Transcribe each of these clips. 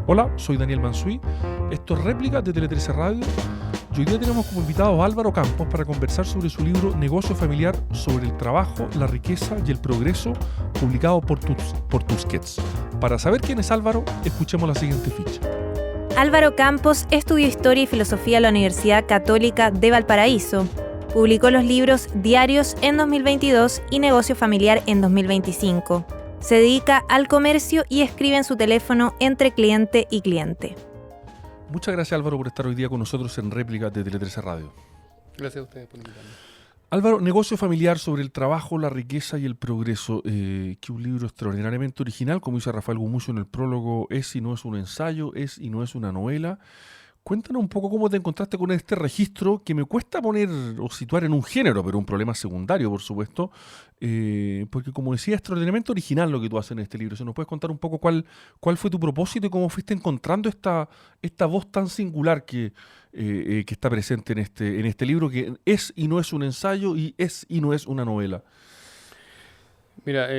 Hola, soy Daniel Mansuy. Esto es Réplica de Tele 13 Radio. Y hoy día tenemos como invitado a Álvaro Campos para conversar sobre su libro Negocio Familiar sobre el trabajo, la riqueza y el progreso, publicado por Tusquets. Para saber quién es Álvaro, escuchemos la siguiente ficha. Álvaro Campos estudió Historia y Filosofía en la Universidad Católica de Valparaíso. Publicó los libros Diarios en 2022 y Negocio Familiar en 2025. Se dedica al comercio y escribe en su teléfono entre cliente y cliente. Muchas gracias, Álvaro, por estar hoy día con nosotros en Réplica de Tele 13 Radio. Gracias a ustedes por invitarme. Álvaro, Negocio Familiar sobre el trabajo, la riqueza y el progreso, que un libro extraordinariamente original, como dice Rafael Gumucio en el prólogo, es y no es un ensayo, es y no es una novela. Cuéntanos un poco cómo te encontraste con este registro que me cuesta poner o situar en un género, pero un problema secundario, por supuesto, porque como decía, es extraordinariamente original lo que tú haces en este libro. ¿Se nos puedes contar un poco cuál fue tu propósito y cómo fuiste encontrando esta voz tan singular que está presente en este libro, que es y no es un ensayo y es y no es una novela? Mira,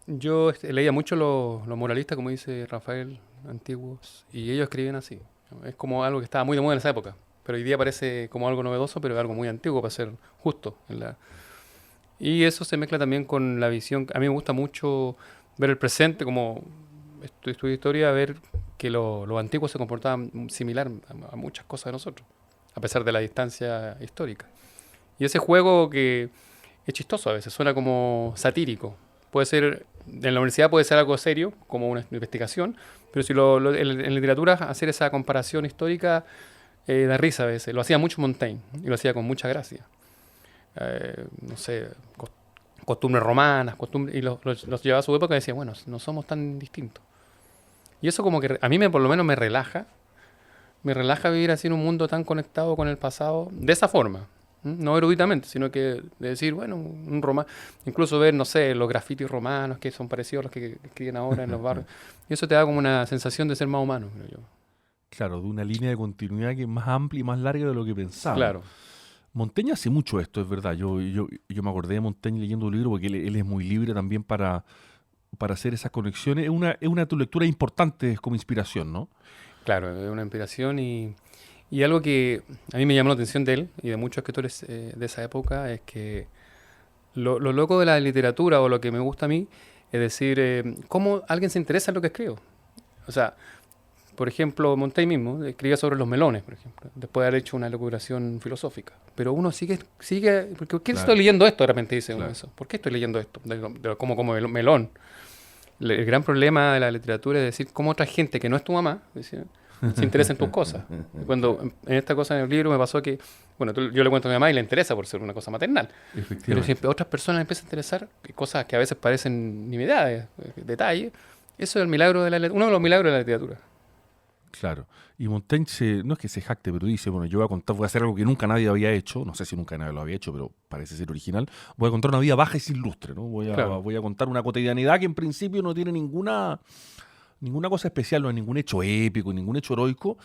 yo leía mucho los moralistas, como dice Rafael, antiguos, y ellos escribían así. Es como algo que estaba muy de moda en esa época, pero hoy día parece como algo novedoso, pero es algo muy antiguo para ser justo. Y eso se mezcla también con la visión. A mí me gusta mucho ver el presente, como estudio historia, ver que los antiguos se comportaban similar a muchas cosas de nosotros, a pesar de la distancia histórica. Y ese juego que es chistoso a veces, suena como satírico. Puede ser, en la universidad puede ser algo serio, como una investigación, pero si en literatura hacer esa comparación histórica da risa a veces. Lo hacía mucho Montaigne y lo hacía con mucha gracia. No sé, costumbres romanas, y los llevaba a su época y decía, bueno, no somos tan distintos. Y eso como que a mí por lo menos me relaja vivir así en un mundo tan conectado con el pasado, de esa forma. No eruditamente, sino que de decir, bueno, un romano, incluso ver, no sé, los grafitis romanos que son parecidos a los que escriben ahora en los barrios. Y eso te da como una sensación de ser más humano, creo yo. Claro, de una línea de continuidad que es más amplia y más larga de lo que pensaba. Claro. Montaigne hace mucho esto, es verdad. Yo me acordé de Montaigne leyendo un libro porque él es muy libre también para hacer esas conexiones. Es una tu lectura importante como inspiración, ¿no? Claro, es una inspiración y algo que a mí me llamó la atención de él y de muchos escritores de esa época es que lo loco de la literatura, o lo que me gusta a mí, es decir, cómo alguien se interesa en lo que escribo. O sea, por ejemplo, Montaigne mismo escribía sobre los melones, por ejemplo, después de haber hecho una elaboración filosófica. Pero uno sigue porque ¿por qué estoy leyendo esto? De repente dice uno eso. ¿Por qué estoy leyendo esto? Como melón. El gran problema de la literatura es decir, cómo otra gente que no es tu mamá, decía, se interesa en tus cosas. Cuando en esta cosa en el libro me pasó que, bueno, yo le cuento a mi mamá y le interesa por ser una cosa maternal. Pero si otras personas empiezan a interesar cosas que a veces parecen nimiedades, detalles, eso es el milagro uno de los milagros de la literatura. Claro. Y Montaigne no es que se jacte, pero dice, bueno, yo voy a hacer algo que nunca nadie había hecho, no sé si nunca nadie lo había hecho, pero parece ser original. Voy a contar una vida baja y sin lustre, ¿no? Voy a contar una cotidianidad que en principio no tiene ninguna cosa especial, no hay ningún hecho épico, ningún hecho heroico,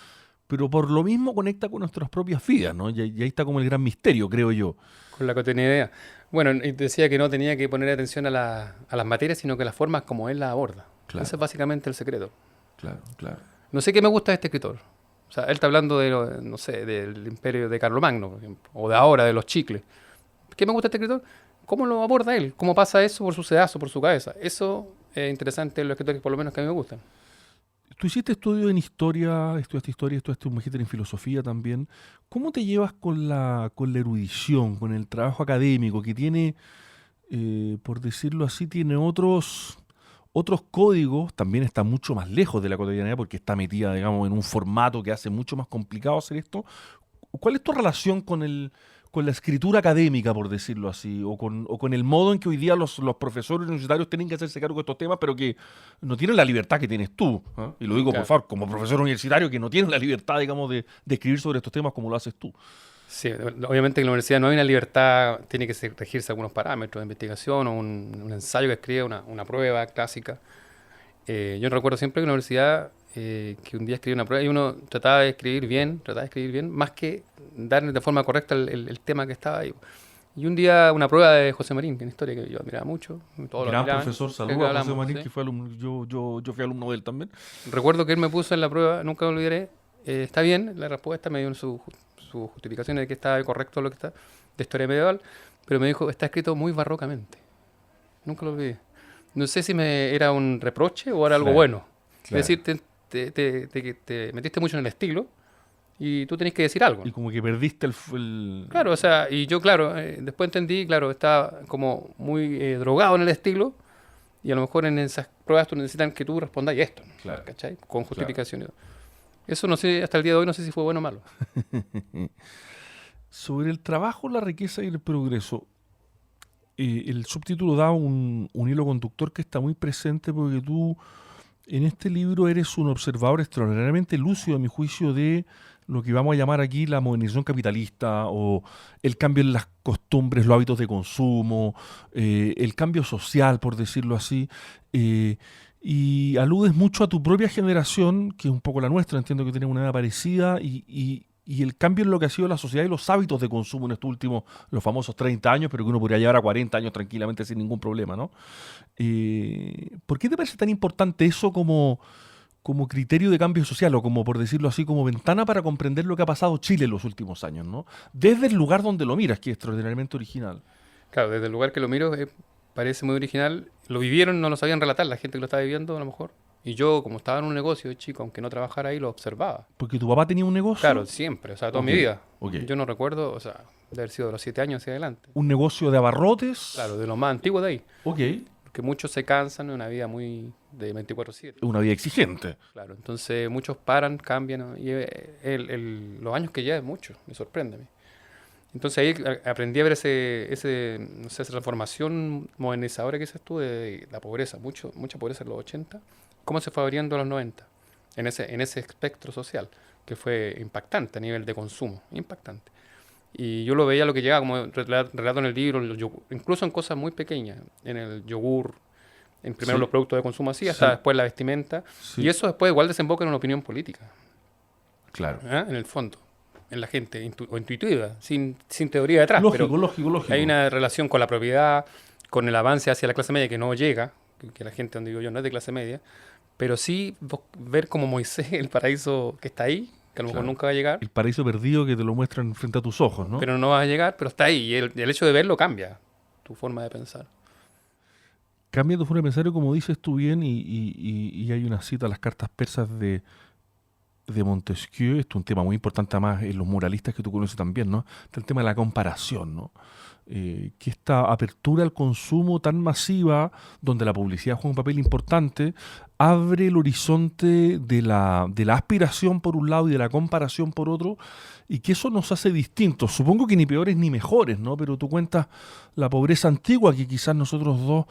pero por lo mismo conecta con nuestras propias vidas, ¿no? Y ahí está como el gran misterio, creo yo. Con la cotidianidad. Bueno, y decía que no tenía que poner atención a las materias, sino que las formas como él las aborda. Claro. Ese es básicamente el secreto. Claro. No sé qué me gusta de este escritor. O sea, él está hablando no sé, del imperio de Carlomagno, por ejemplo, o de ahora, de los chicles. ¿Qué me gusta de este escritor? ¿Cómo lo aborda él? ¿Cómo pasa eso por su sedazo, por su cabeza? Eso es interesante en los escritores, por lo menos que a mí me gustan. Tú hiciste estudios en historia, estudiaste un magíster en filosofía también. ¿Cómo te llevas con la erudición, con el trabajo académico que tiene, por decirlo así, tiene otros códigos? También está mucho más lejos de la cotidianidad porque está metida, digamos, en un formato que hace mucho más complicado hacer esto. ¿Cuál es tu relación con la escritura académica, por decirlo así, o con el modo en que hoy día los profesores universitarios tienen que hacerse cargo de estos temas, pero que no tienen la libertad que tienes tú? Y lo digo, claro, por favor, como profesor universitario, que no tienen la libertad, digamos, de escribir sobre estos temas como lo haces tú. Sí, obviamente en la universidad no hay una libertad, tiene que regirse algunos parámetros de investigación, o un ensayo que escribe, una prueba clásica. Yo recuerdo siempre que en la universidad, que un día escribí una prueba y uno trataba de escribir bien, más que dar de forma correcta el tema que estaba ahí. Y un día una prueba de José Marín, que en historia que yo admiraba mucho. Todos lo Gran admiraban, profesor, que saludos a José hablamos, Marín, ¿sí? que fue alumno, yo fui alumno de él también. Recuerdo que él me puso en la prueba, nunca me olvidaré, está bien la respuesta, me dio su justificación de que estaba correcto lo que está, de historia medieval, pero me dijo, está escrito muy barrocamente. Nunca lo olvidé. No sé si era un reproche o era algo Claro, bueno. claro. Es decir, te metiste mucho en el estilo y tú tenés que decir algo. Y como que perdiste Claro, o sea, y yo, claro, después entendí, claro, estaba como muy drogado en el estilo y a lo mejor en esas pruebas tú necesitan que tú respondas esto, ¿no? Claro. ¿Cachai? Con justificación. y todo. Eso no sé, hasta el día de hoy no sé si fue bueno o malo. Sobre el trabajo, la riqueza y el progreso, el subtítulo da un hilo conductor que está muy presente porque tú en este libro eres un observador extraordinariamente lúcido, a mi juicio, de lo que vamos a llamar aquí la modernización capitalista o el cambio en las costumbres, los hábitos de consumo, el cambio social, por decirlo así. Y aludes mucho a tu propia generación, que es un poco la nuestra, entiendo que tienes una edad parecida, y el cambio en lo que ha sido la sociedad y los hábitos de consumo en estos últimos, los famosos 30 años, pero que uno podría llevar a 40 años tranquilamente sin ningún problema, ¿no? ¿Por qué te parece tan importante eso como criterio de cambio social o como, por decirlo así, como ventana para comprender lo que ha pasado Chile en los últimos años, ¿no? Desde el lugar donde lo miras, que es extraordinariamente original. Claro, desde el lugar que lo miro parece muy original. Lo vivieron, no lo sabían relatar, la gente que lo estaba viviendo a lo mejor. Y yo, como estaba en un negocio de chico, aunque no trabajara ahí, lo observaba. Porque tu papá tenía un negocio. Claro, siempre, o sea, toda Ok, mi vida. ok. Yo no recuerdo, o sea, de haber sido de los 7 años hacia adelante. Un negocio de abarrotes. Claro, de lo más antiguo de ahí. Ok. Porque muchos se cansan de una vida muy de 24/7. Una vida exigente. Claro, entonces muchos paran, cambian, ¿no? Y los años que lleva es mucho, me sorprende a mí. Entonces ahí aprendí a ver no sé, esa transformación modernizadora que dices tú de la pobreza, mucha pobreza en los 80, cómo se fue abriendo en los 90, en ese espectro social, que fue impactante a nivel de consumo, impactante. Y yo lo veía lo que llegaba, como relato en el libro, incluso en cosas muy pequeñas, en el yogur, en primero Sí. los productos de consumo así, hasta Sí. después la vestimenta, Sí. y eso después igual desemboca en una opinión política, Claro. en el fondo, en la gente, o intuitiva, sin teoría detrás, pero Lógico. hay una relación con la propiedad, con el avance hacia la clase media que no llega, que la gente donde digo yo no es de clase media, pero sí ver como Moisés, el paraíso que está ahí, que a lo mejor Claro. nunca va a llegar, El paraíso perdido que te lo muestran frente a tus ojos, ¿no? pero no va a llegar, pero está ahí, y el hecho de verlo cambia tu forma de pensar. Cambia tu forma de pensar, y como dices tú bien, y hay una cita a las cartas persas de Montesquieu. Esto es un tema muy importante además en los muralistas que tú conoces también, ¿no? Está el tema de la comparación, ¿no? Que esta apertura al consumo tan masiva, donde la publicidad juega un papel importante, abre el horizonte de la aspiración por un lado y de la comparación por otro, y que eso nos hace distintos. Supongo que ni peores ni mejores, ¿no? Pero tú cuentas la pobreza antigua que quizás nosotros dos,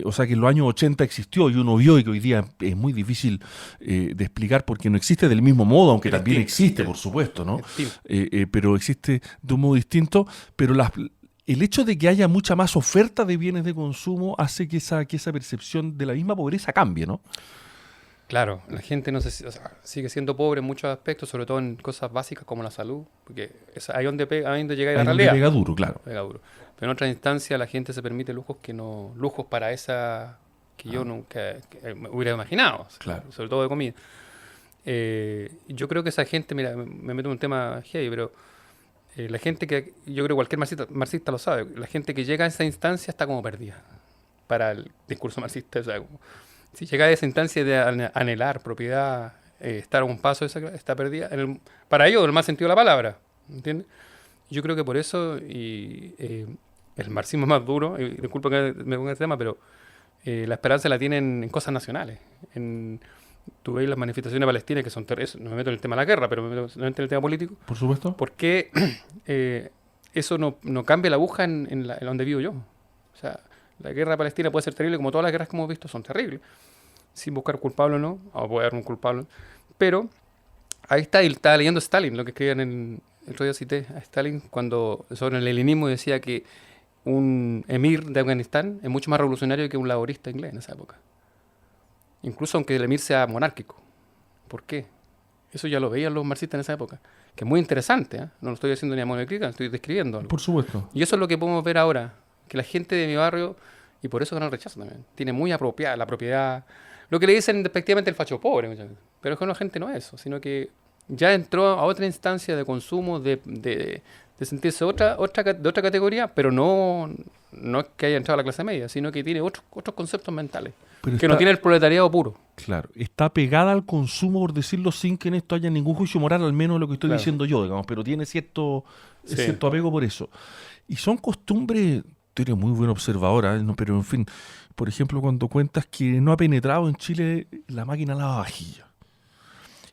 o sea, que en los años 80 existió y uno vio y que hoy día es muy difícil de explicar porque no existe del mismo modo, aunque El también estilo, existe, por supuesto, ¿no? El estilo. Pero existe de un modo distinto, pero el hecho de que haya mucha más oferta de bienes de consumo hace que esa percepción de la misma pobreza cambie, ¿no? Claro, la gente no se, o sea, sigue siendo pobre en muchos aspectos, sobre todo en cosas básicas como la salud, porque es ahí donde llega la Ahí donde realidad. pega duro, claro. Pega duro. Pero en otras instancias la gente se permite lujos para esa que yo nunca me hubiera imaginado, Claro. sobre todo de comida. Yo creo que esa gente, mira, me meto en un tema heavy, pero la gente que, yo creo que cualquier marxista lo sabe, la gente que llega a esa instancia está como perdida para el discurso marxista. O sea, si llega a esa instancia de anhelar propiedad, estar a un paso, está perdida. Para ellos, en el más sentido de la palabra, ¿entiendes? Yo creo que por eso el marxismo es más duro, y disculpa que me ponga el tema, pero la esperanza la tienen en cosas nacionales. Tú ves las manifestaciones palestinas que son terribles. No me meto en el tema de la guerra, pero me meto en el tema político. Por supuesto. ¿Por qué eso no cambia la aguja en donde vivo yo? O sea, la guerra palestina puede ser terrible, como todas las guerras que hemos visto son terribles, sin buscar culpable o no, o puede haber un culpable. Pero ahí está, y estaba leyendo Stalin, lo que escribían el otro día cité a Stalin, cuando sobre el leninismo decía que un emir de Afganistán es mucho más revolucionario que un laborista inglés en esa época. Incluso aunque el emir sea monárquico. ¿Por qué? Eso ya lo veían los marxistas en esa época. que es muy interesante, ¿eh? No lo estoy haciendo ni a modo de crítica, estoy describiendo algo. Por supuesto. Y eso es lo que podemos ver ahora, que la gente de mi barrio, y por eso ganó el rechazo también, tiene muy apropiada la propiedad, lo que le dicen despectivamente el facho pobre, muchas veces. Pero es que la gente no es eso, sino que ya entró a otra instancia de consumo, de sentirse de otra categoría, pero no es que haya entrado a la clase media, sino que tiene otros conceptos mentales, Pero que no tiene el proletariado puro. Claro, está pegada al consumo, por decirlo, sin que en esto haya ningún juicio moral, al menos lo que estoy diciendo yo, digamos, pero tiene cierto apego por eso. Y son costumbres, tú eres muy buen observadora, ¿no? Pero en fin, por ejemplo, cuando cuentas que no ha penetrado en Chile la máquina lavavajillas.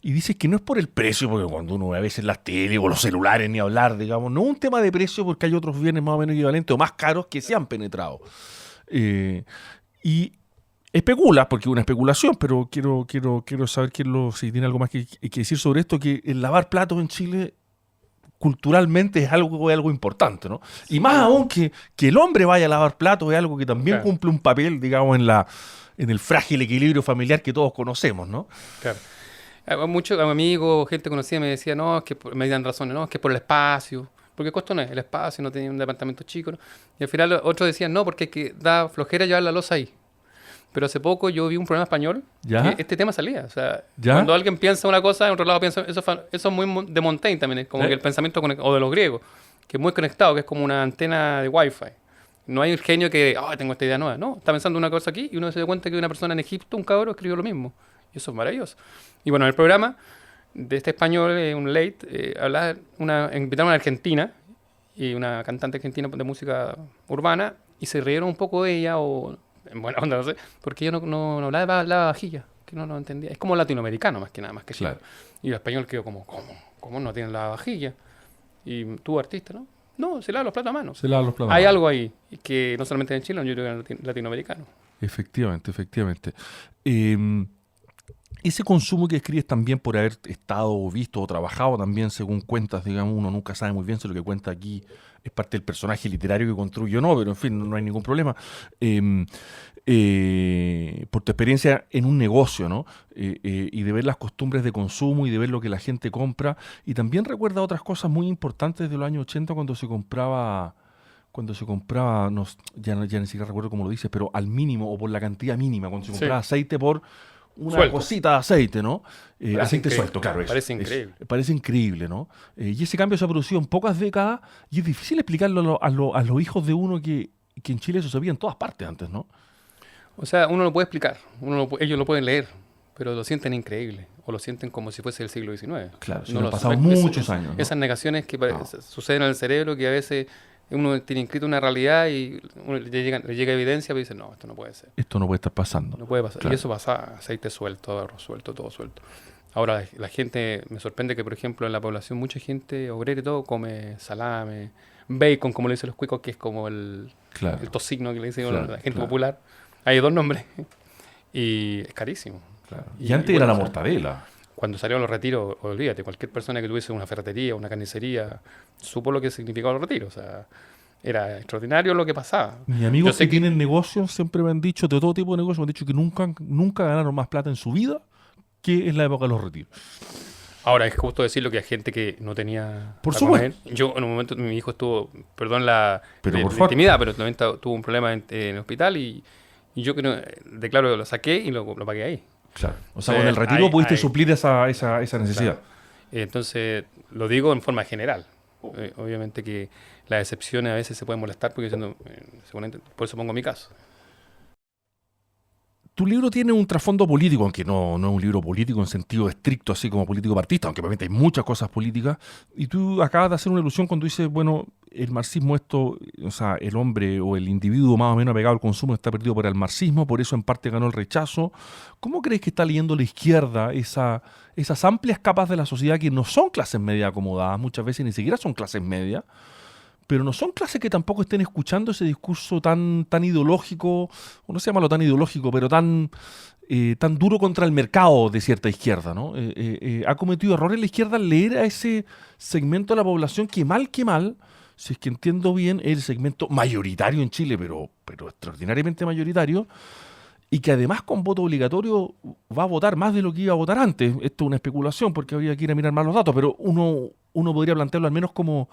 Y dices que no es por el precio, porque cuando uno ve a veces las tele o los celulares, ni hablar, digamos, no es un tema de precio porque hay otros bienes más o menos equivalentes o más caros que se han penetrado. Y especula, porque es una especulación, pero quiero saber si tiene algo más que decir sobre esto, que el lavar platos en Chile culturalmente es algo importante, ¿no? Y más aún que el hombre vaya a lavar platos es algo que también cumple un papel, digamos, en el frágil equilibrio familiar que todos conocemos, ¿no? Claro. Muchos amigos, gente conocida me decía, no, es que me dan razones, no, es que por el espacio, porque costo no es el espacio, no tenía un departamento chico, ¿no? Y al final otros decían, no, porque es que da flojera llevar la loza ahí. Pero hace poco yo vi un programa español que este tema salía. O sea, cuando alguien piensa una cosa, en otro lado piensa, eso es muy de Montaigne también, es como que el pensamiento, o de los griegos, que es muy conectado, que es como una antena de Wi-Fi. No hay un genio que, tengo esta idea nueva. No, está pensando una cosa aquí y uno se da cuenta que una persona en Egipto, un cabro, escribió lo mismo. Y eso es maravilloso. Y bueno, en el programa de este español, un late, invitaron a una argentina, y una cantante argentina de música urbana, y se rieron un poco de ella, o en buena onda, no sé, porque ella no hablaba de la vajilla, que no entendía. Es como latinoamericano más que nada, más que claro. Y el español quedó como, ¿cómo no tienen la vajilla? Y tú, artista, ¿no? No, se lava los platos a mano. Se lava los platos. Hay algo ahí, que no solamente en Chile, yo creo que en latinoamericano. Efectivamente. Ese consumo que escribes también por haber estado o visto o trabajado también según cuentas, digamos, uno nunca sabe muy bien si lo que cuenta aquí es parte del personaje literario que construye o no, pero en fin, no hay ningún problema. Por tu experiencia en un negocio, ¿no? Y de ver las costumbres de consumo y de ver lo que la gente compra. Y también recuerda otras cosas muy importantes de los años 80 cuando se compraba, ya ni siquiera recuerdo cómo lo dices, pero al mínimo o por la cantidad mínima, cuando se compraba aceite por una cosita de aceite, ¿no? Aceite suelto, claro. Parece increíble, ¿no? Y ese cambio se ha producido en pocas décadas y es difícil explicarlo a los hijos de uno que en Chile eso se veía en todas partes antes, ¿no? O sea, uno lo puede explicar, ellos lo pueden leer, pero lo sienten increíble, o lo sienten como si fuese el siglo XIX. Claro, han pasado muchos años, ¿no? Esas negaciones que suceden en el cerebro, que a veces uno tiene inscrito una realidad y uno le llega evidencia, pero dice, no, esto no puede ser. Esto no puede estar pasando. No puede pasar. Claro. Y eso pasa, aceite suelto, arroz suelto, todo suelto. Ahora, la gente, me sorprende que, por ejemplo, en la población, mucha gente obrera y todo come salame, bacon, como le dicen los cuicos, que es como el tocino que le dicen la gente popular. Hay dos nombres. Y es carísimo. Claro. Y antes era la mortadela. Cuando salieron los retiros, olvídate, cualquier persona que tuviese una ferretería, una carnicería, supo lo que significaba los retiros. O sea, era extraordinario lo que pasaba. Mis amigos que tienen negocios siempre me han dicho, de todo tipo de negocios, me han dicho que nunca ganaron más plata en su vida que en la época de los retiros. Ahora, es justo decirlo que hay gente que no tenía... Por supuesto. Yo, en un momento, mi hijo estuvo, perdón la intimidad, pero también tuvo un problema en el hospital y yo que no, declaro, lo saqué y lo pagué ahí. Claro. O sea, con el retiro pudiste suplir esa necesidad. Claro. Entonces, lo digo en forma general. Obviamente que las excepciones a veces se pueden molestar porque por eso pongo mi caso. Tu libro tiene un trasfondo político, aunque no es un libro político en sentido estricto, así como político partista, aunque obviamente hay muchas cosas políticas. Y tú acabas de hacer una ilusión cuando dices, bueno, el marxismo o sea, el hombre o el individuo más o menos apegado al consumo está perdido por el marxismo, por eso en parte ganó el rechazo. ¿Cómo crees que está leyendo la izquierda esas amplias capas de la sociedad que no son clases medias acomodadas, muchas veces ni siquiera son clases medias, pero no son clases que tampoco estén escuchando ese discurso tan ideológico, o no se llama lo tan ideológico, pero tan duro contra el mercado de cierta izquierda, ¿no? Ha cometido errores la izquierda al leer a ese segmento de la población que mal, si es que entiendo bien, es el segmento mayoritario en Chile, pero extraordinariamente mayoritario, y que además con voto obligatorio va a votar más de lo que iba a votar antes. Esto es una especulación porque habría que ir a mirar más los datos, pero uno uno podría plantearlo al menos como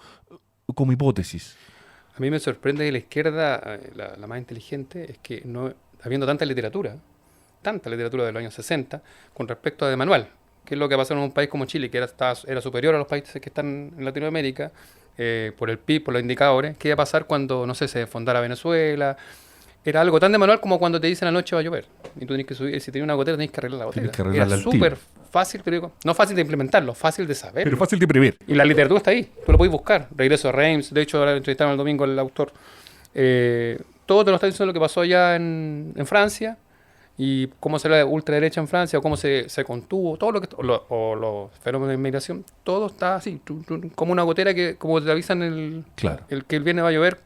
hipótesis. A mí me sorprende que la izquierda, la más inteligente, es que no habiendo tanta literatura de los años 60, con respecto a de manual, que es lo que pasó en un país como Chile, que era superior a los países que están en Latinoamérica, por el PIB, por los indicadores. ¿Qué iba a pasar cuando, no sé, se desfondara Venezuela? Era algo tan de manual como cuando te dicen anoche va a llover. Y tú tenés que subir, si tenés una gotera, tenés que arreglar la gotera. Tienes que arreglarla Era al súper fácil, pero digo, no fácil de implementarlo, fácil de saber. Pero fácil de prever. Y la literatura está ahí, tú lo puedes buscar. Regreso a Reims, de hecho ahora entrevistaron el domingo al autor. Todo te lo está diciendo lo que pasó allá en Francia, y cómo se la ultraderecha en Francia, o cómo se contuvo, todo lo que o los fenómenos de inmigración, todo está así, como una gotera que, como te avisan Claro. el que el viernes va a llover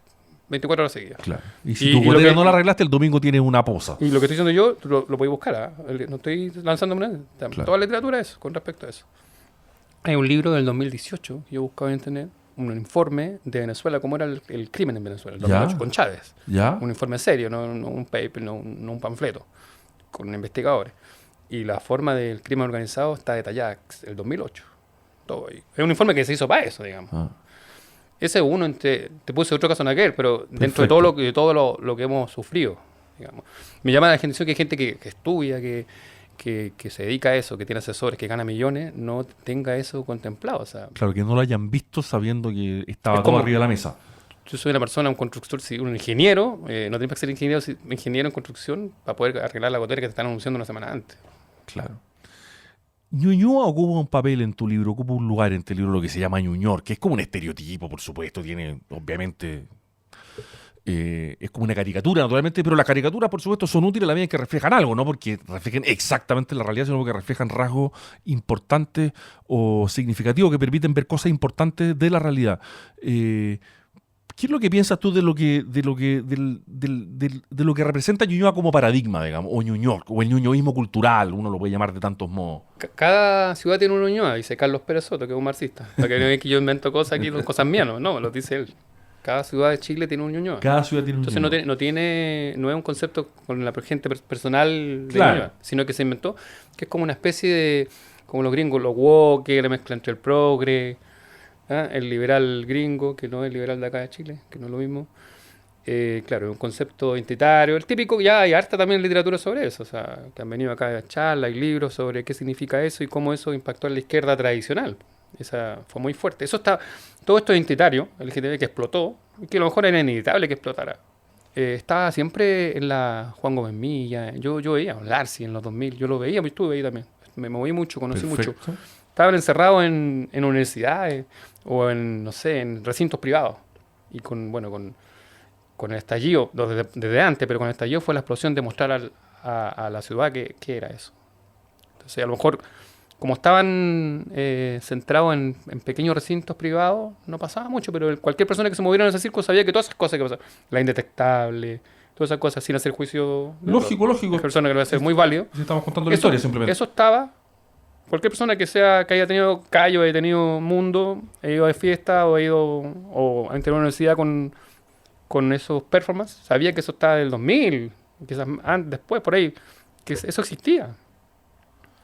24 horas seguidas. Claro. Y si Y tu lo gotera que- no la arreglaste, el domingo tienes una poza. Y lo que estoy diciendo yo, tú lo podéis buscar, ¿ah? No estoy lanzando una. Claro. Toda la literatura es con respecto a eso. Hay un libro del 2018, que yo buscaba en internet, un informe de Venezuela, cómo era el crimen en Venezuela, el 2008, Ya. con Chávez. ¿Ya? Un informe serio, no un paper, no un panfleto, con investigadores. Y la forma del crimen organizado está detallada, el 2008. Todo ahí. Es un informe que se hizo para eso, digamos. Ah. Ese es uno, te puse otro caso en aquel, pero dentro Perfecto. de todo lo que hemos sufrido, digamos. Me llama la atención que hay gente que estudia, que se dedica a eso, que tiene asesores, que gana millones, no tenga eso contemplado. O sea, Claro, que no lo hayan visto sabiendo que estaba Es todo como- arriba de la mesa. yo soy una persona, un constructor, un ingeniero, no tienes que ser ingeniero en construcción para poder arreglar la gotera que te están anunciando una semana antes. Claro. Ñuñoa ocupa un papel en tu libro, ocupa un lugar en tu libro, lo que se llama Ñuñor, que es como un estereotipo, por supuesto, tiene, obviamente, es como una caricatura, naturalmente, pero las caricaturas, por supuesto, son útiles a la medida en que reflejan algo, no porque reflejen exactamente la realidad, sino porque reflejan rasgos importantes o significativos que permiten ver cosas importantes de la realidad. ¿Qué es lo que piensas tú de lo que representa Ñuñoa como paradigma, digamos, o Ñuñor, o el ñuñoísmo cultural, uno lo puede llamar de tantos modos? Cada ciudad tiene un Ñuñoa, dice Carlos Pérez Soto, que es un marxista. Para que no vean que yo invento cosas aquí, cosas mías, no, lo dice él. Cada ciudad de Chile tiene un Ñuñoa. Cada ciudad tiene un Entonces Ñuñoa. no es un concepto con la gente personal de Claro. Ñuñoa, sino que se inventó, que es como una especie de, como los gringos, los woke, la mezcla entre el progre, ¿ah? El liberal gringo, que no es el liberal de acá de Chile, que no es lo mismo. Claro, es un concepto identitario, el típico, ya hay harta también literatura sobre eso, o sea, que han venido acá a charlas y libros sobre qué significa eso y cómo eso impactó en la izquierda tradicional. Esa fue muy fuerte. Todo esto es identitario, el LGTB que explotó, y que a lo mejor era inevitable que explotara. Estaba siempre en la Juan Gómez Milla, yo veía a Larsi en los 2000, yo lo veía, yo estuve ahí también, me moví mucho, conocí mucho. Perfecto. Estaban encerrados en universidades o en, no sé, en recintos privados. Y con el estallido, desde antes, pero con el estallido fue la explosión de mostrar a la ciudad qué era eso. Entonces, a lo mejor, como estaban centrados en pequeños recintos privados, no pasaba mucho, pero cualquier persona que se moviera en ese circo sabía que todas esas cosas que pasaban, la indetectable, todas esas cosas sin hacer juicio. Lógico. Una persona que lo va a hacer muy válido. Si estamos contando la historia, simplemente. Eso estaba. Cualquier persona que haya tenido callo, haya tenido mundo, ha ido de fiesta o ha entrado a una universidad con esos performances, sabía que eso estaba del 2000, quizás después, por ahí, que eso existía.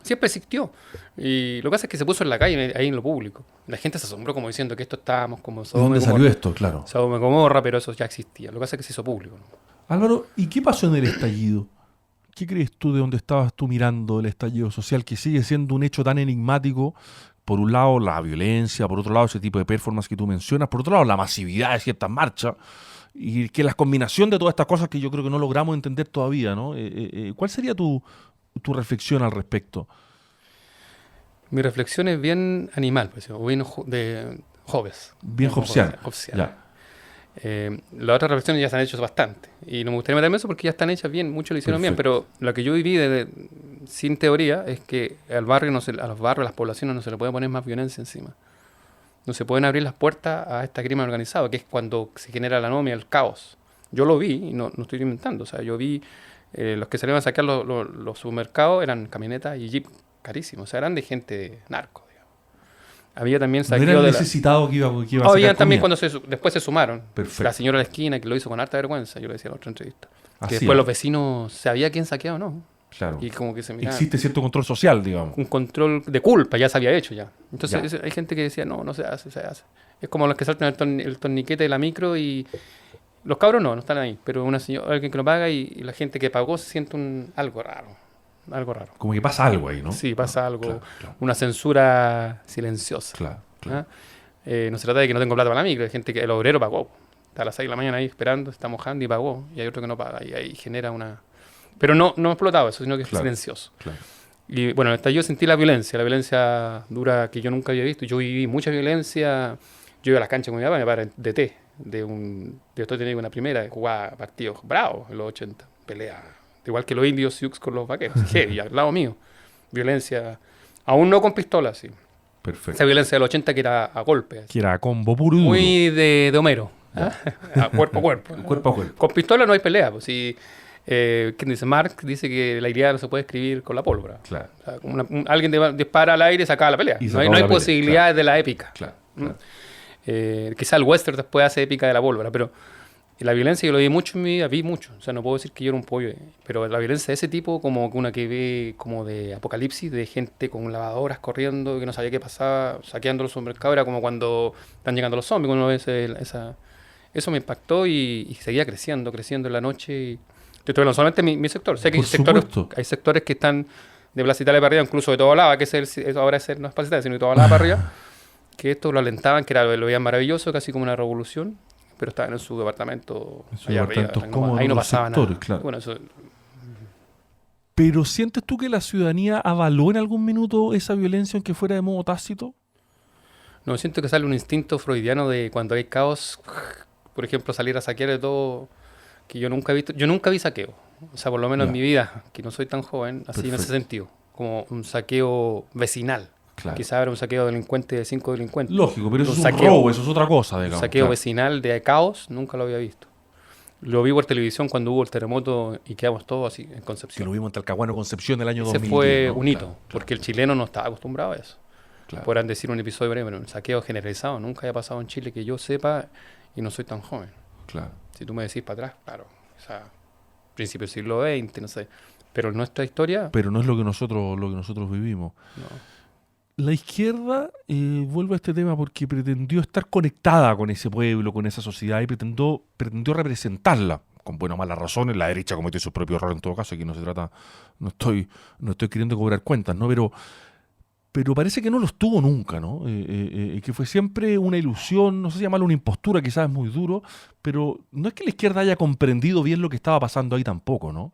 Siempre existió. Y lo que pasa es que se puso en la calle, ahí en lo público. La gente se asombró como diciendo que esto estábamos como ¿De dónde salió esto? Claro. Sodoma y Gomorra, pero eso ya existía. Lo que pasa es que se hizo público, ¿no? Álvaro, ¿y qué pasó en el estallido? ¿Qué crees tú de dónde estabas tú mirando el estallido social, que sigue siendo un hecho tan enigmático? Por un lado, la violencia, por otro lado, ese tipo de performance que tú mencionas, por otro lado, la masividad de ciertas marchas, y que la combinación de todas estas cosas que yo creo que no logramos entender todavía, ¿no? ¿Cuál sería tu reflexión al respecto? Mi reflexión es bien animal, pues, o bien de Hobbes. Bien hobbesiana. Hobbesiana. Las otras reflexiones ya se han hecho bastante. Y no me gustaría meterme en eso porque ya están hechas bien, muchos lo hicieron bien. Pero lo que yo viví sin teoría es que a los barrios, a las poblaciones no se le puede poner más violencia encima. No se pueden abrir las puertas a este crimen organizado, que es cuando se genera la anomia, el caos. Yo lo vi y no estoy inventando. O sea, yo vi los que salieron a saquear los supermercados eran camionetas y jeep carísimos. O sea, eran de gente narco. Había también saqueo no era el necesitado que iba a sacar había también comida. después se sumaron. Perfecto. La señora de la esquina que lo hizo con harta vergüenza, yo le decía en la otra entrevista. Así Que después es. los vecinos sabía quién saqueaba o no. Claro. Y como que se miraban. Existe cierto control social, digamos. Un control de culpa, ya se había hecho ya. Entonces Ya. hay gente que decía, no se hace, se hace. Es como los que saltan el torniquete de la micro y los cabros no están ahí, pero alguien que lo paga y la gente que pagó se siente algo raro, algo raro. Como que pasa algo ahí, ¿no? Sí, pasa algo, Claro. una censura silenciosa. Claro. ¿Ah? No se trata de que no tengo plata para la micro, hay gente que el obrero pagó. Está a las 6 de la mañana ahí esperando, está mojando y pagó, y hay otro que no paga, y ahí genera una... Pero no ha explotado eso, sino que es silencioso. Claro. Y bueno, hasta yo sentí la violencia dura que yo nunca había visto. Yo viví mucha violencia. Yo iba a las canchas con mi papá en DT. Yo tenía una primera, jugaba partidos bravos en los 80, pelea. Igual que los indios Sioux con los vaqueros, heavy, al lado mío. Violencia, aún no con pistolas, sí. Perfecto. Esa violencia del 80 que era a golpes. Que era combo puro y duro. Muy de Homero. ¿Ah? A cuerpo a cuerpo. Cuerpo a cuerpo. Con pistola no hay pelea. Pues, ¿quién dice? Marx dice que la idea no se puede escribir con la pólvora. Claro. O sea, alguien dispara al aire y saca la pelea. Y No hay sacaba la pelea, posibilidades de la épica. Claro. Quizá el western después hace épica de la pólvora, pero la violencia yo lo vi mucho en mi vida, vi mucho. O sea, no puedo decir que yo era un pollo, pero la violencia de ese tipo, como una que ve como de apocalipsis, de gente con lavadoras corriendo que no sabía qué pasaba, saqueando los supermercados, era como cuando están llegando los zombies, cuando uno ve eso me impactó y seguía creciendo en la noche. Y te estoy hablando solamente de mi sector. Sé que hay sectores que están de Plaza Italia para arriba, incluso de todo lado, que ahora no es Plaza Italia, sino de todo lado para arriba, que esto lo alentaban, que lo veían maravilloso, casi como una revolución, pero estaban en su departamento allá arriba. Ahí no pasaba nada. Claro. Bueno, eso, Pero ¿sientes tú que la ciudadanía avaló en algún minuto esa violencia aunque fuera de modo tácito? no, siento que sale un instinto freudiano de cuando hay caos, por ejemplo, salir a saquear de todo, que yo nunca he visto. Yo nunca vi saqueo, o sea, por lo menos en mi vida, que no soy tan joven, así en ese sentido, como un saqueo vecinal. Claro. Quizá era un saqueo delincuente de 5 delincuentes. Lógico, pero eso es un robo, eso es otra cosa, digamos. Un saqueo vecinal de caos, nunca lo había visto. Lo vi por televisión cuando hubo el terremoto y quedamos todos así en Concepción. Que lo vimos en Talcahuano, Concepción, del año Ese 2010. fue ¿no? un hito, Claro. porque el chileno no estaba acostumbrado a eso. Claro. Podrán decir un episodio breve, pero un saqueo generalizado nunca había pasado en Chile que yo sepa y no soy tan joven. Claro. Si tú me decís para atrás, claro, o sea, principio del siglo XX, no sé. Pero en nuestra historia, Pero no es lo que nosotros vivimos. no. La izquierda, vuelvo a este tema porque pretendió estar conectada con ese pueblo, con esa sociedad y pretendió representarla, con buenas o malas razones. La derecha cometió sus propios errores en todo caso, aquí no se trata, no estoy queriendo cobrar cuentas, ¿no? Pero parece que no los tuvo nunca, ¿no? Que fue siempre una ilusión, no sé si llamarlo una impostura, quizás es muy duro, pero no es que la izquierda haya comprendido bien lo que estaba pasando ahí tampoco, ¿no?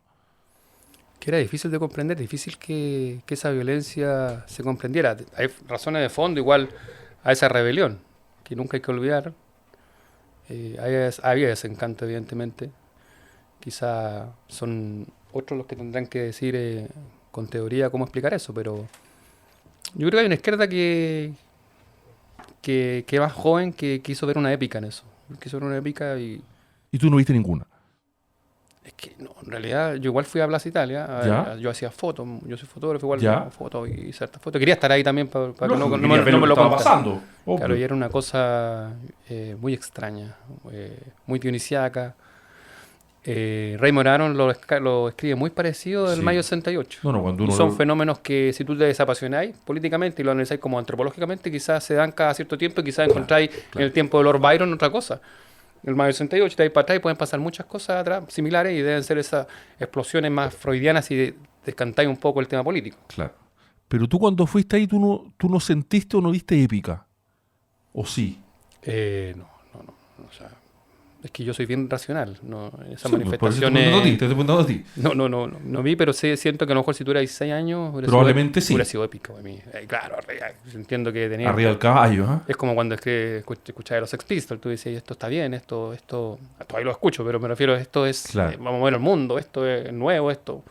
Que era difícil de comprender, difícil que esa violencia se comprendiera. Hay razones de fondo igual a esa rebelión, que nunca hay que olvidar. Había desencanto, evidentemente. Quizá son otros los que tendrán que decir con teoría cómo explicar eso, pero yo creo que hay una izquierda que más joven que quiso ver una épica en eso. Quiso ver una épica y... Y tú no viste ninguna. Es que no, en realidad yo igual fui a Plaza Italia, yo hacía fotos, yo soy fotógrafo, igual hago fotos y ciertas fotos. Quería estar ahí también para que no me lo estaba contara. pasando. Claro, y era una cosa muy extraña, muy dionisiaca. Raymond Aron lo escribe muy parecido del Mayo 68. Cuando y son fenómenos que si tú te desapasionáis políticamente y lo analizáis como antropológicamente, quizás se dan cada cierto tiempo y quizás encontráis en el tiempo de Lord Byron otra cosa. El Mayo 68, de ahí para atrás y pueden pasar muchas cosas atrás similares y deben ser esas explosiones más freudianas y descantáis un poco el tema político. Claro. Pero tú cuando fuiste ahí, tú no sentiste o no viste épica. ¿O sí? No. O sea, es que yo soy bien racional. No, esas Sí, manifestaciones. te estoy preguntando a ti. No vi, pero siento que a lo mejor si tuviera 16 años. Probablemente sí. Hubiera sido épico para mí. Claro, entiendo que tenía. Arriba del caballo, ¿eh? Es como cuando escuchaba a los Sex Pistols. Tú decías, esto está bien, esto. Todavía lo escucho, pero me refiero a esto es. Claro. Vamos a ver el mundo, esto es nuevo, esto.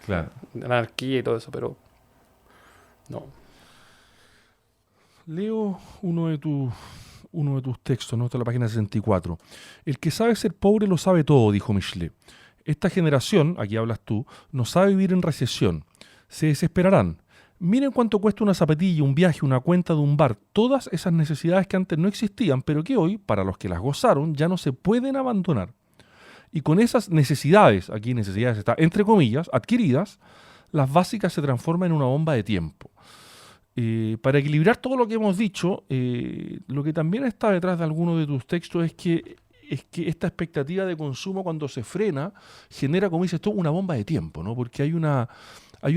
Claro. Anarquía y todo eso, pero. No. Leo uno de tus textos, ¿no? Está en la página 64. El que sabe ser pobre lo sabe todo, dijo Michelet. Esta generación, aquí hablas tú, no sabe vivir en recesión. Se desesperarán. Miren cuánto cuesta una zapatilla, un viaje, una cuenta de un bar. Todas esas necesidades que antes no existían, pero que hoy, para los que las gozaron, ya no se pueden abandonar. Y con esas necesidades, aquí necesidades está entre comillas, adquiridas, las básicas se transforman en una bomba de tiempo. Para equilibrar todo lo que hemos dicho, lo que también está detrás de algunos de tus textos es que esta expectativa de consumo, cuando se frena, genera, como dices tú, una bomba de tiempo, ¿no? Porque hay una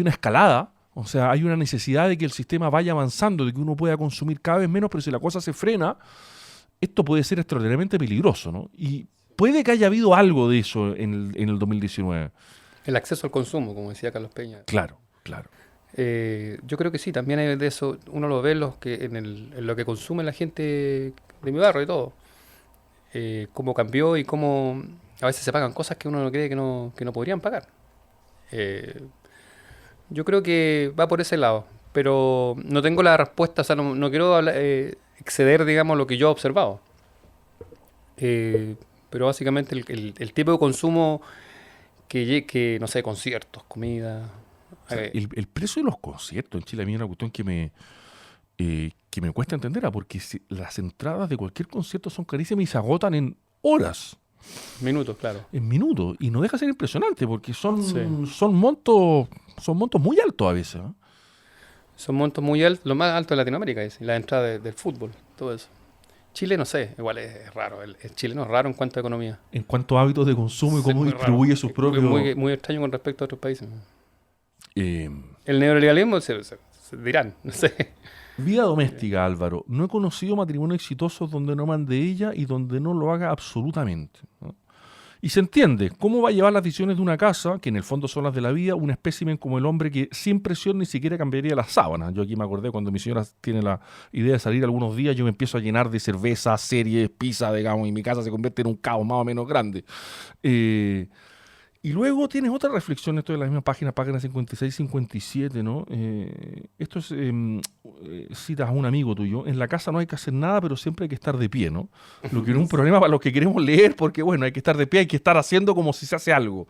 escalada, o sea, hay una necesidad de que el sistema vaya avanzando, de que uno pueda consumir cada vez menos, pero si la cosa se frena, esto puede ser extraordinariamente peligroso, ¿no? Y puede que haya habido algo de eso en el 2019. El acceso al consumo, como decía Carlos Peña. Claro. Yo creo que sí, también hay de eso. Uno lo ve en lo que consume la gente de mi barrio y todo. Cómo cambió y cómo a veces se pagan cosas que uno no cree que no podrían pagar. Yo creo que va por ese lado, pero no tengo la respuesta, o sea, no quiero exceder, digamos, lo que yo he observado. Pero básicamente el tipo de consumo que no sé, conciertos, comida. O sea, el precio de los conciertos en Chile a mí es una cuestión que me cuesta entender, porque las entradas de cualquier concierto son carísimas y se agotan en horas. Minutos, claro. En minutos. Y no deja de ser impresionante porque son montos muy altos a veces, ¿no? Son montos muy altos, lo más alto de Latinoamérica es la entrada del fútbol, todo eso. Chile, no sé, igual es raro. El chileno es raro en cuanto a economía. En cuanto a hábitos de consumo y cómo distribuye sus propios... Muy extraño con respecto a otros países. El neoliberalismo se dirán, no sé. Vida doméstica, Álvaro. No he conocido matrimonios exitosos donde no mande ella y donde no lo haga absolutamente, ¿no? Y se entiende cómo va a llevar las decisiones de una casa, que en el fondo son las de la vida, un espécimen como el hombre que sin presión ni siquiera cambiaría las sábanas. Yo aquí me acordé cuando mi señora tiene la idea de salir algunos días, yo me empiezo a llenar de cerveza, series, pizza, digamos, y mi casa se convierte en un caos más o menos grande. Y luego tienes otra reflexión, esto de la misma página 56, 57, ¿no? Esto es, citas a un amigo tuyo: en la casa no hay que hacer nada, pero siempre hay que estar de pie, ¿no? Lo que no es un problema para los que queremos leer, porque bueno, hay que estar de pie, hay que estar haciendo como si se hace algo.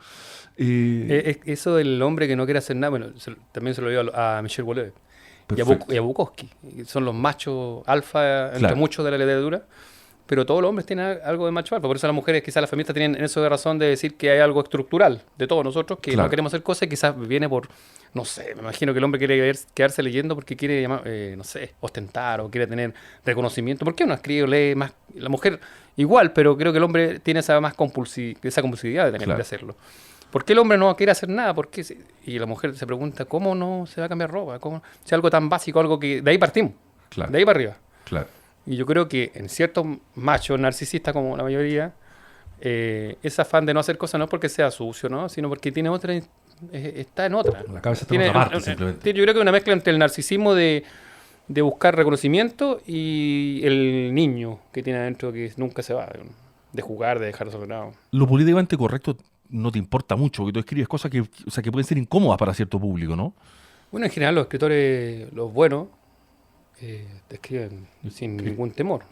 Eso del hombre que no quiere hacer nada, bueno, también se lo digo a Michel Boulez y a Bukowski. Son los machos alfa entre muchos de la literatura. Pero todos los hombres tienen algo de macho alfa. Por eso las mujeres, quizás las feministas tienen eso de razón de decir que hay algo estructural de todos nosotros, que no queremos hacer cosas, y quizás viene por, no sé, me imagino que el hombre quiere quedarse leyendo porque quiere, no sé, ostentar o quiere tener reconocimiento. ¿Por qué uno escribe o lee más? La mujer igual, pero creo que el hombre tiene esa compulsividad de tener que hacerlo. ¿Por qué el hombre no quiere hacer nada? ¿Por qué? Y la mujer se pregunta, ¿cómo no se va a cambiar ropa? ¿Cómo? Si algo tan básico, algo que... De ahí partimos. De ahí para arriba. Claro. Y yo creo que en ciertos machos narcisistas, como la mayoría, ese afán de no hacer cosas no es porque sea sucio, ¿no? Sino porque tiene otra, está en otra. La cabeza está en otra parte, simplemente. Yo creo que una mezcla entre el narcisismo de buscar reconocimiento y el niño que tiene adentro que nunca se va, de jugar, de dejar desordenado. Lo políticamente correcto no te importa mucho, porque tú escribes cosas que pueden ser incómodas para cierto público, ¿no? Bueno, en general los escritores, los buenos, te escriben sin ningún temor.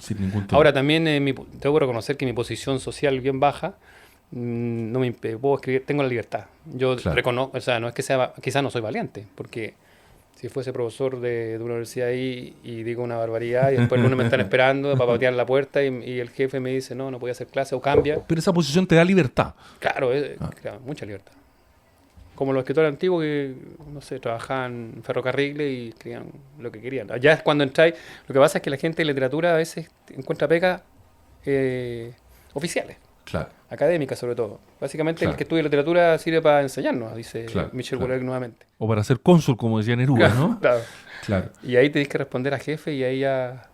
Ahora también tengo que reconocer que mi posición social bien baja, no me puedo escribir, tengo la libertad. Yo reconozco, o sea, no es que sea, quizás no soy valiente, porque si fuese profesor de una universidad ahí y digo una barbaridad y después uno me están esperando para patear la puerta y el jefe me dice no voy a hacer clase o cambia. Pero esa posición te da libertad. Claro, mucha libertad. Como los escritores antiguos que, no sé, trabajaban en ferrocarriles y escribían lo que querían. Allá es cuando entráis. Lo que pasa es que la gente de literatura a veces encuentra pega oficiales. Claro. Académicas, sobre todo. Básicamente el que estudia literatura sirve para enseñarnos, dice Michel Boulez nuevamente. O para ser cónsul, como decía Neruda, ¿no? Claro. Y ahí tenés que responder a jefes y ahí ya...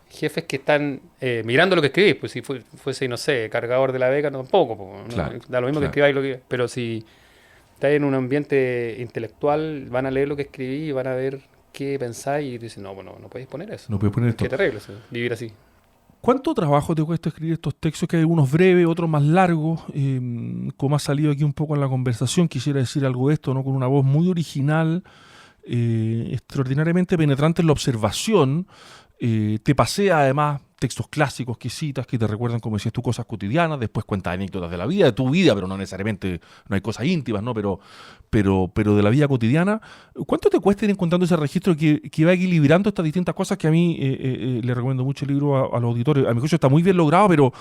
Jefes que están mirando lo que escribís. Pues si fuese, no sé, cargador de la beca, tampoco. Da lo mismo que escribáis lo que... Pero si... Estás en un ambiente intelectual, van a leer lo que escribí y van a ver qué pensáis y dicen, no puedes poner eso. No puedes poner esto. Qué terrible eso, vivir así. ¿Cuánto trabajo te cuesta escribir estos textos? Que hay algunos breves, otros más largos. Como ha salido aquí un poco en la conversación, quisiera decir algo de esto, ¿no? Con una voz muy original, extraordinariamente penetrante en la observación. Te pasea además textos clásicos que citas, que te recuerdan, como decías tú, cosas cotidianas, después cuentas anécdotas de la vida, de tu vida, pero no necesariamente, no hay cosas íntimas, ¿no? Pero de la vida cotidiana. ¿Cuánto te cuesta ir encontrando ese registro que va equilibrando estas distintas cosas? Que a mí le recomiendo mucho el libro a los auditores. A mi juicio está muy bien logrado,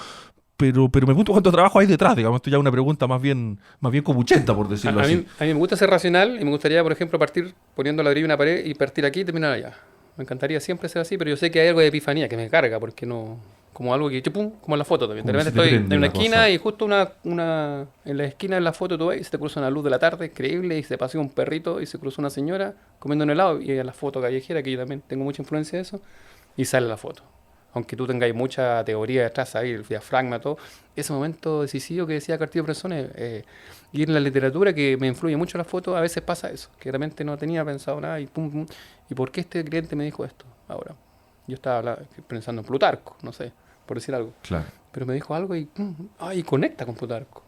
pero me pregunto cuánto trabajo hay detrás, digamos. Esto ya es una pregunta más bien copuchenta, por decirlo así. A mí me gusta ser racional y me gustaría, por ejemplo, partir poniendo ladrillo en una pared y partir aquí y terminar allá. Me encantaría siempre ser así, pero yo sé que hay algo de epifanía que me carga, porque no... Como algo que, pum, como en la foto también. De Como repente si te estoy prende en una una esquina cosa. y justo en la esquina de la foto tú ves y se te cruza una luz de la tarde, increíble, y se pasea un perrito y se cruza una señora comiendo un helado y en la foto callejera, que yo también tengo mucha influencia de eso, y sale la foto. Aunque tú tengáis mucha teoría detrás, ahí, el diafragma, todo, ese momento decisivo que decía Cartier-Bresson, y en la literatura que me influye mucho la foto, a veces pasa eso, que realmente no tenía pensado nada y pum, pum. ¿Y por qué este cliente me dijo esto ahora? Yo estaba pensando en Plutarco, no sé, por decir algo. Claro. Pero me dijo algo y, y conecta con Plutarco.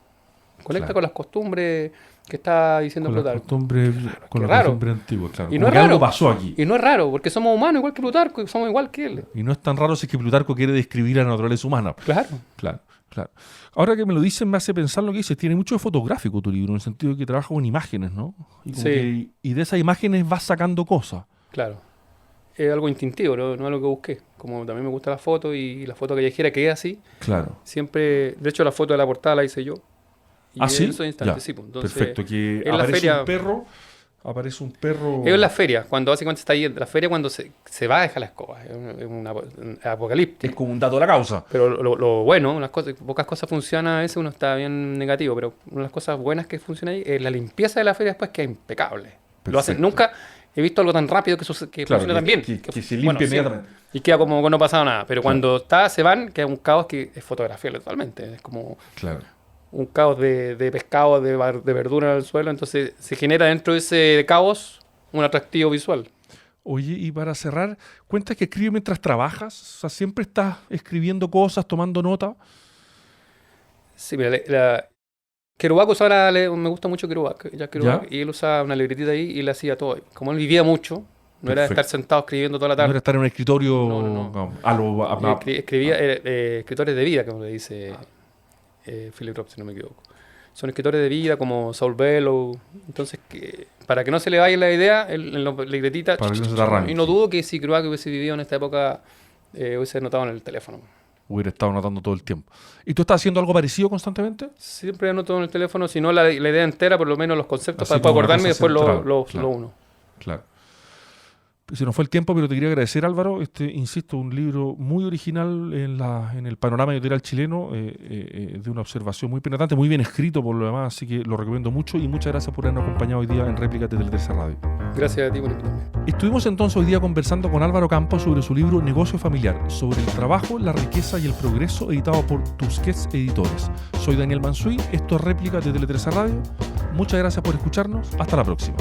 Conecta Claro. con las costumbres que está diciendo Con la Plutarco. costumbre, con qué la raro. costumbre antigua, claro. Y Como no es que algo raro. pasó aquí. Y no es raro, porque somos humanos igual que Plutarco y somos igual que él. Y no es tan raro si es que Plutarco quiere describir la naturaleza humana. Claro. Claro, claro. Ahora que me lo dicen, me hace pensar lo que dices. Tiene mucho de fotográfico tu libro, en el sentido de que trabaja con imágenes, ¿no? Y, como Sí. y de esas imágenes vas sacando cosas. Claro. Es algo instintivo, no es algo que busqué. Como también me gusta la foto y la foto callejera que es así, Claro. siempre... De hecho, la foto de la portada la hice yo. Y ¿Ah, sí? en esos instantes, Ya. sí. Pues, entonces, Perfecto. Que en la aparece feria- un perro. Aparece un perro. Es en la feria, cuando básicamente está ahí en la feria, cuando se va a dejar la escoba. Es un apocalipsis. Es como un dato de la causa. Pero lo bueno, pocas cosas funcionan, a veces uno está bien negativo, pero una de las cosas buenas que funciona ahí es la limpieza de la feria después, que es impecable. Lo hacen, Perfecto. nunca he visto algo tan rápido que Claro, funcione tan bien. que se limpie sí, inmediatamente. y queda como que no ha pasado nada. Pero cuando se van, queda un caos que es fotografiable totalmente. Es como Claro. un caos de pescado, de verdura en el suelo. Entonces se genera dentro de ese caos un atractivo visual. Oye, y para cerrar, cuentas que escribes mientras trabajas. O sea, siempre estás escribiendo cosas, tomando nota. Sí, mira, Kerouac usaba me gusta mucho Kerouac, Jack Kerouac, ¿Ya? y él usaba una libretita ahí y le hacía todo. Como él vivía mucho, no era de Perfecto. estar sentado escribiendo toda la No era tarde. estar en un escritorio No, no. no, a lo... Escribía escritores de vida, como le dice Philip Roth, si no me equivoco. Son escritores de vida como Saul Bellow. Entonces, para que no se le vaya la idea, en la libretita... Para que no se te arranque. Y no dudo que si Kerouac hubiese vivido en esta época, hubiese notado en el teléfono. Hubiera estado anotando todo el tiempo. ¿Y tú estás haciendo algo parecido constantemente? Siempre anoto en el teléfono, si no la idea entera, por lo menos los conceptos, Así para como una acordarme y cosa después central, lo claro. uno. Claro. Se nos fue el tiempo, pero te quería agradecer, Álvaro. Insisto, un libro muy original en el panorama editorial chileno, de una observación muy penetrante, muy bien escrito por lo demás, así que lo recomiendo mucho y muchas gracias por habernos acompañado hoy día en Réplica de Tele13 Radio. Gracias a ti por invitarme. Estuvimos entonces hoy día conversando con Álvaro Campos sobre su libro Negocio Familiar, sobre el trabajo, la riqueza y el progreso, editado por Tusquets Editores. Soy Daniel Mansuy, esto es Réplica de Tele13 Radio. Muchas gracias por escucharnos. Hasta la próxima.